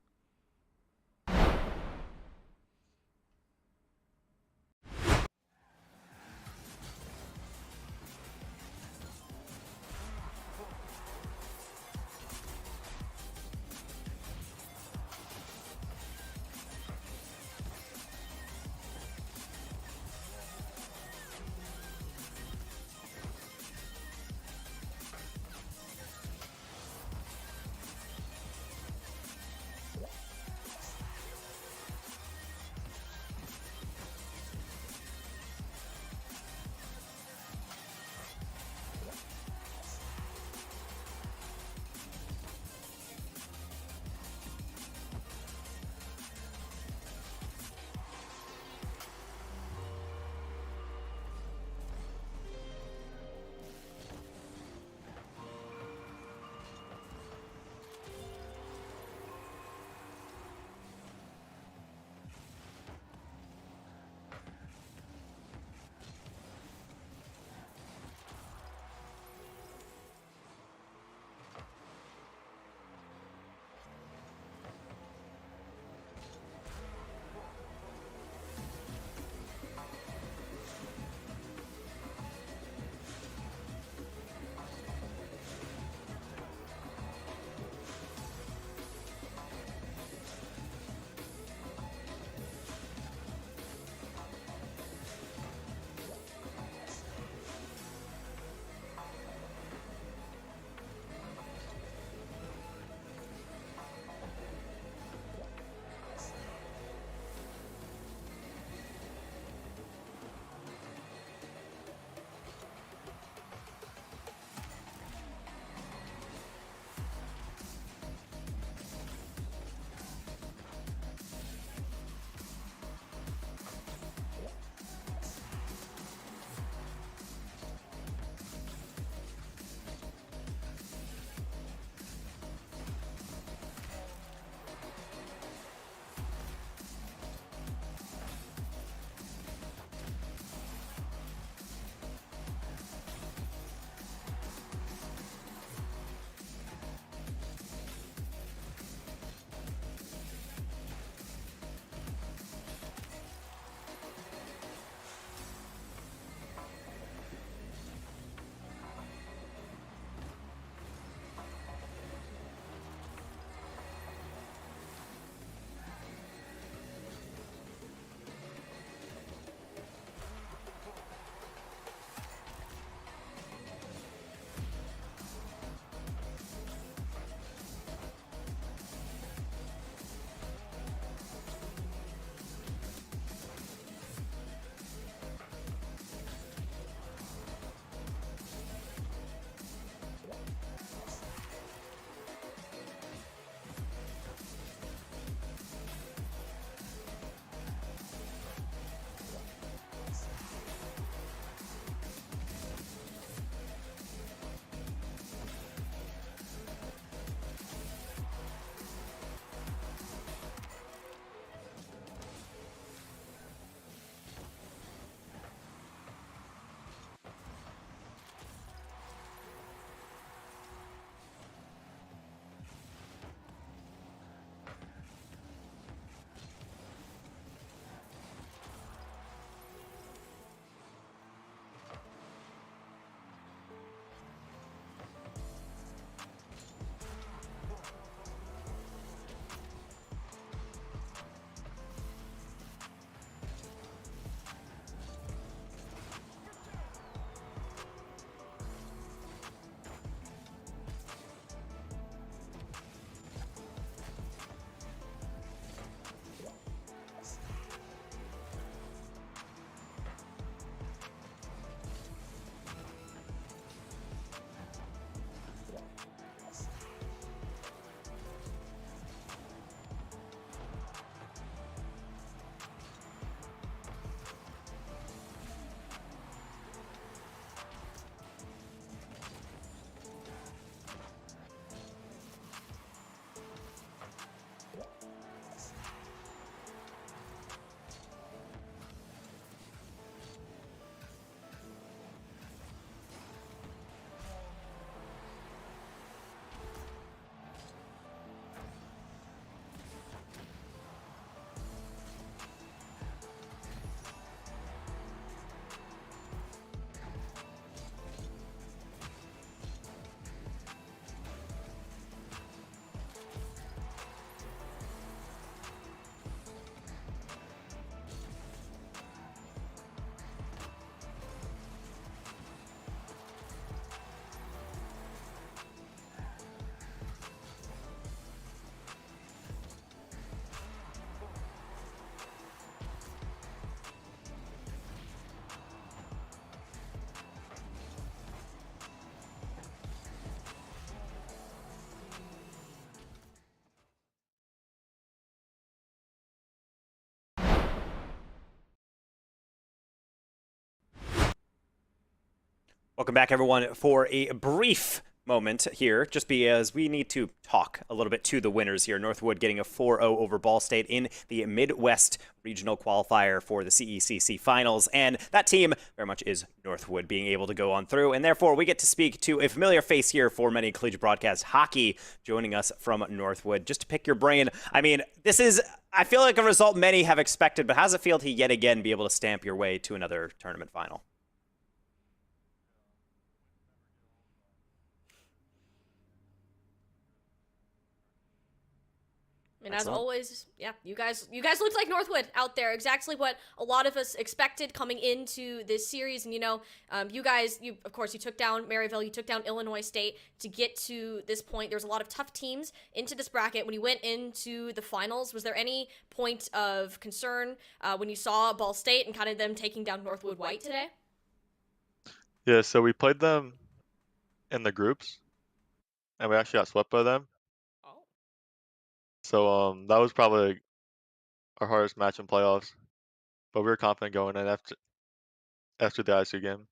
Welcome back, everyone, for a brief moment here, just because we need to talk a little bit to the winners here. Northwood getting a 4-0 over Ball State in the Midwest Regional Qualifier for the CECC Finals, and that team very much is Northwood being able to go on through, and therefore we get to speak to a familiar face here for many collegiate broadcasts, Hockey, joining us from Northwood. Just to pick your brain, I mean, this is, I feel like a result many have expected, but how does it feel to yet again be able to stamp your way to another tournament final? And as always, yeah, you guys looked like Northwood out there. Exactly what a lot of us expected coming into this series. And, you guys, of course, you took down Maryville, you took down Illinois State to get to this point. There's a lot of tough teams into this bracket. When you went into the finals, was there any point of concern when you saw Ball State and kind of them taking down Northwood White today? Yeah, so we played them in the groups, and we actually got swept by them. So that was probably our hardest match in playoffs, but we were confident going in after the ISU game.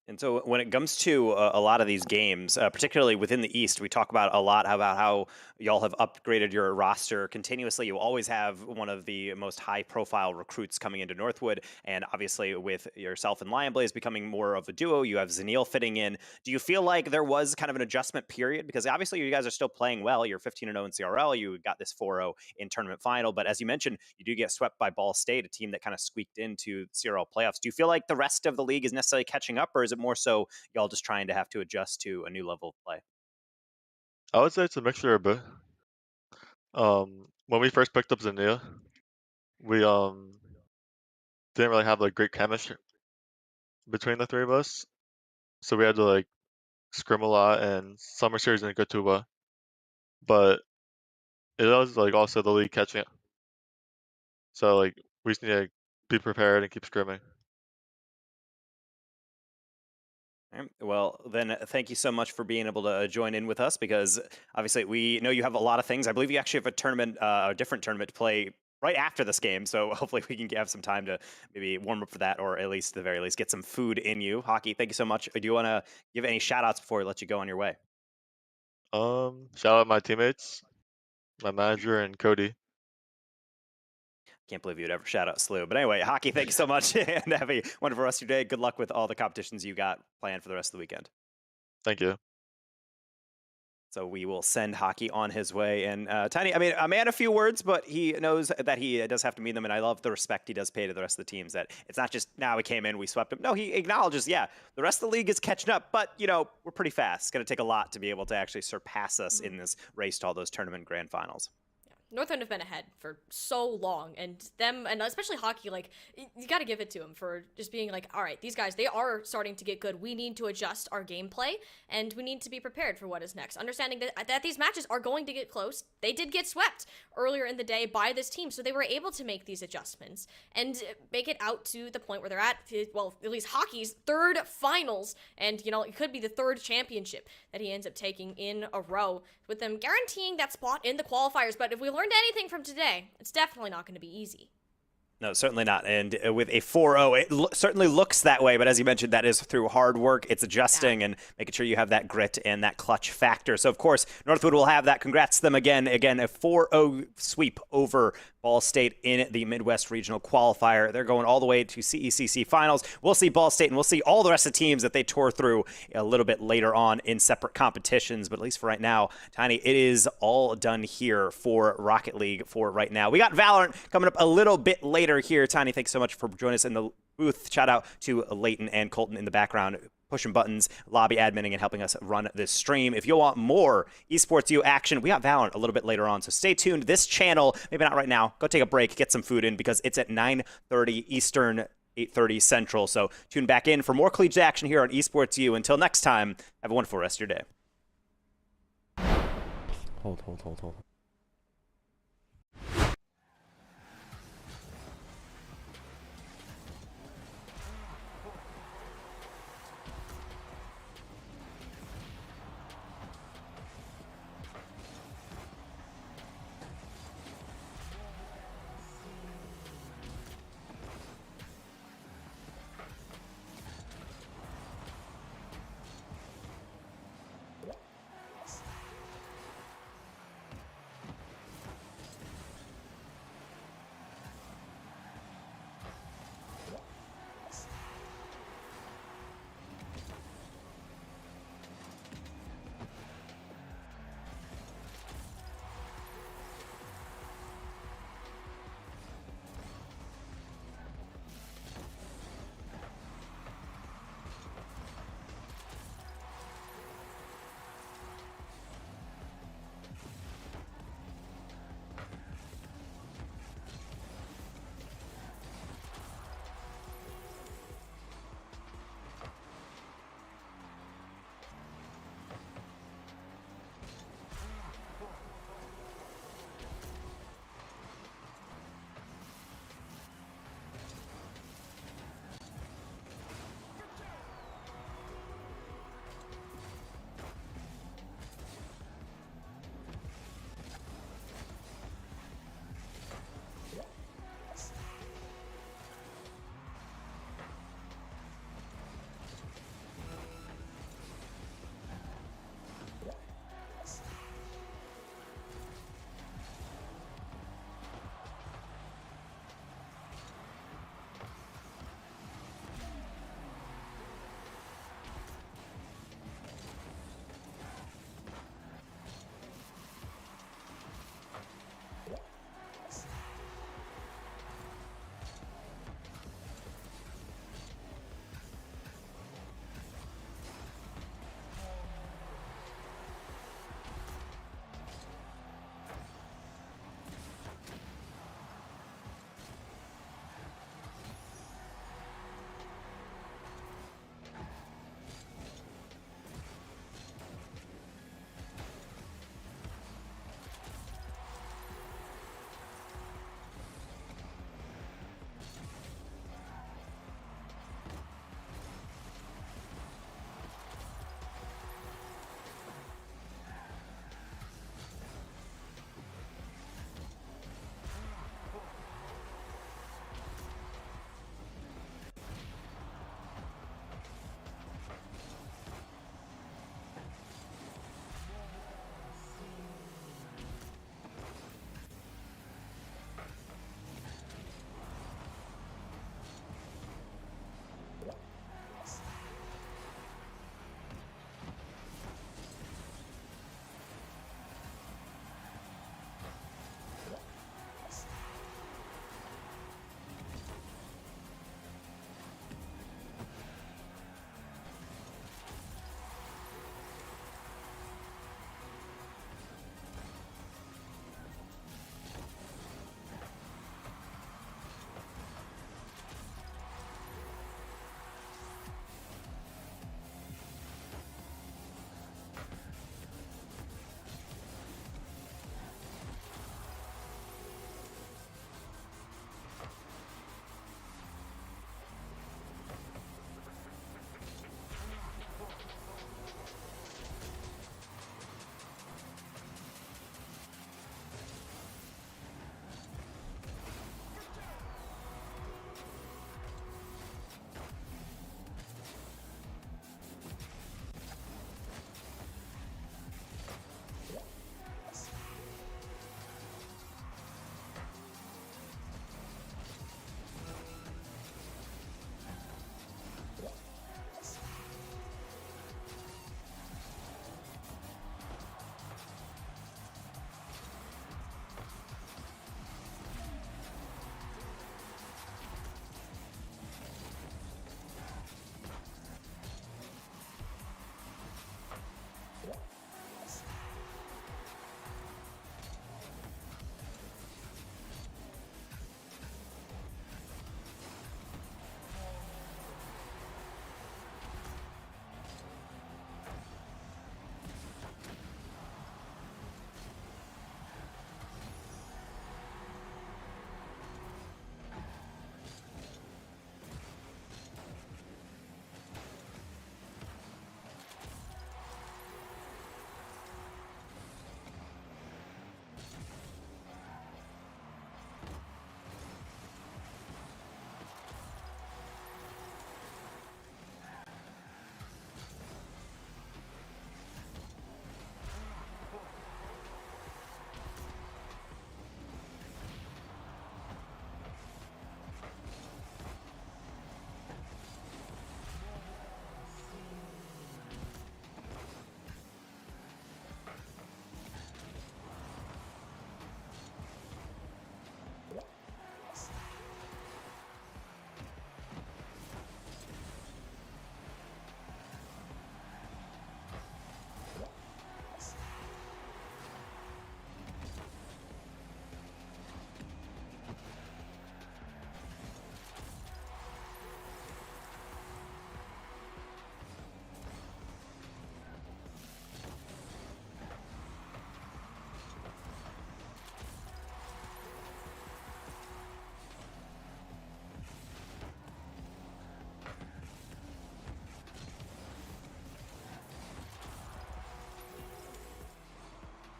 And so when it comes to a lot of these games, particularly within the East, we talk about a lot about how y'all have upgraded your roster continuously. You always have one of the most high-profile recruits coming into Northwood, and obviously with yourself and Lion Blaze becoming more of a duo, you have Zanil fitting in. Do you feel like there was kind of an adjustment period? Because obviously you guys are still playing well. You're 15-0 in CRL. You got this 4-0 in tournament final, but as you mentioned, you do get swept by Ball State, a team that kind of squeaked into CRL playoffs. Do you feel like the rest of the league is necessarily catching up, or is it more so y'all just trying to have to adjust to a new level of play? I would say it's a mixture of both. When we first picked up Zania, we didn't really have like great chemistry between the three of us, so we had to like scrim a lot, and summer series didn't go too well. But it was like also the league catching up, so like we just need to be prepared and keep scrimming. Well, then thank you so much for being able to join in with us, because obviously we know you have a lot of things. I believe you actually have a tournament, a different tournament to play right after this game, so hopefully we can have some time to maybe warm up for that, or at least at the very least get some food in you. Hockey, thank you so much. Do you want to give any shout outs before we let you go on your way? Shout out my teammates, my manager, and Cody. Can't believe you would ever shout out Slew. But anyway, Hockey, thank you so much, and have a wonderful rest of your day. Good luck with all the competitions you got planned for the rest of the weekend. Thank you. So we will send Hockey on his way. And Tiny, I mean, a man of few words, but he knows that he does have to mean them. And I love the respect he does pay to the rest of the teams, that it's not just, now we came in, we swept him. No, he acknowledges, yeah, the rest of the league is catching up, but, we're pretty fast. It's going to take a lot to be able to actually surpass us in this race to all those tournament grand finals. Northwood have been ahead for so long, and them, and especially Hockey, like, you got to give it to them for just being like, all right, these guys, they are starting to get good. We need to adjust our gameplay, and we need to be prepared for what is next. Understanding that these matches are going to get close. They did get swept earlier in the day by this team, so they were able to make these adjustments and make it out to the point where they're at, well, at least Hockey's third finals, and, it could be the third championship that he ends up taking in a row, with them guaranteeing that spot in the qualifiers. But if we learned anything from today, it's definitely not going to be easy. No, certainly not. And with a 4-0, it certainly looks that way. But as you mentioned, that is through hard work. It's adjusting and making sure you have that grit and that clutch factor. So, of course, Northwood will have that. Congrats to them again. Again, a 4-0 sweep over Ball State in the Midwest Regional Qualifier. They're going all the way to CECC Finals. We'll see Ball State, and we'll see all the rest of the teams that they tore through a little bit later on in separate competitions. But at least for right now, Tiny, it is all done here for Rocket League for right now. We got Valorant coming up a little bit later here. Tiny, thanks so much for joining us in the booth. Shout out to Leighton and Colton in the background, pushing buttons, lobby adminning, and helping us run this stream. If you want more Esports U action, we got Valorant a little bit later on, so stay tuned. This channel, maybe not right now, go take a break, get some food in, because it's at 9:30 Eastern, 8:30 Central. So tune back in for more collegiate action here on Esports U. Until next time, have a wonderful rest of your day. Hold.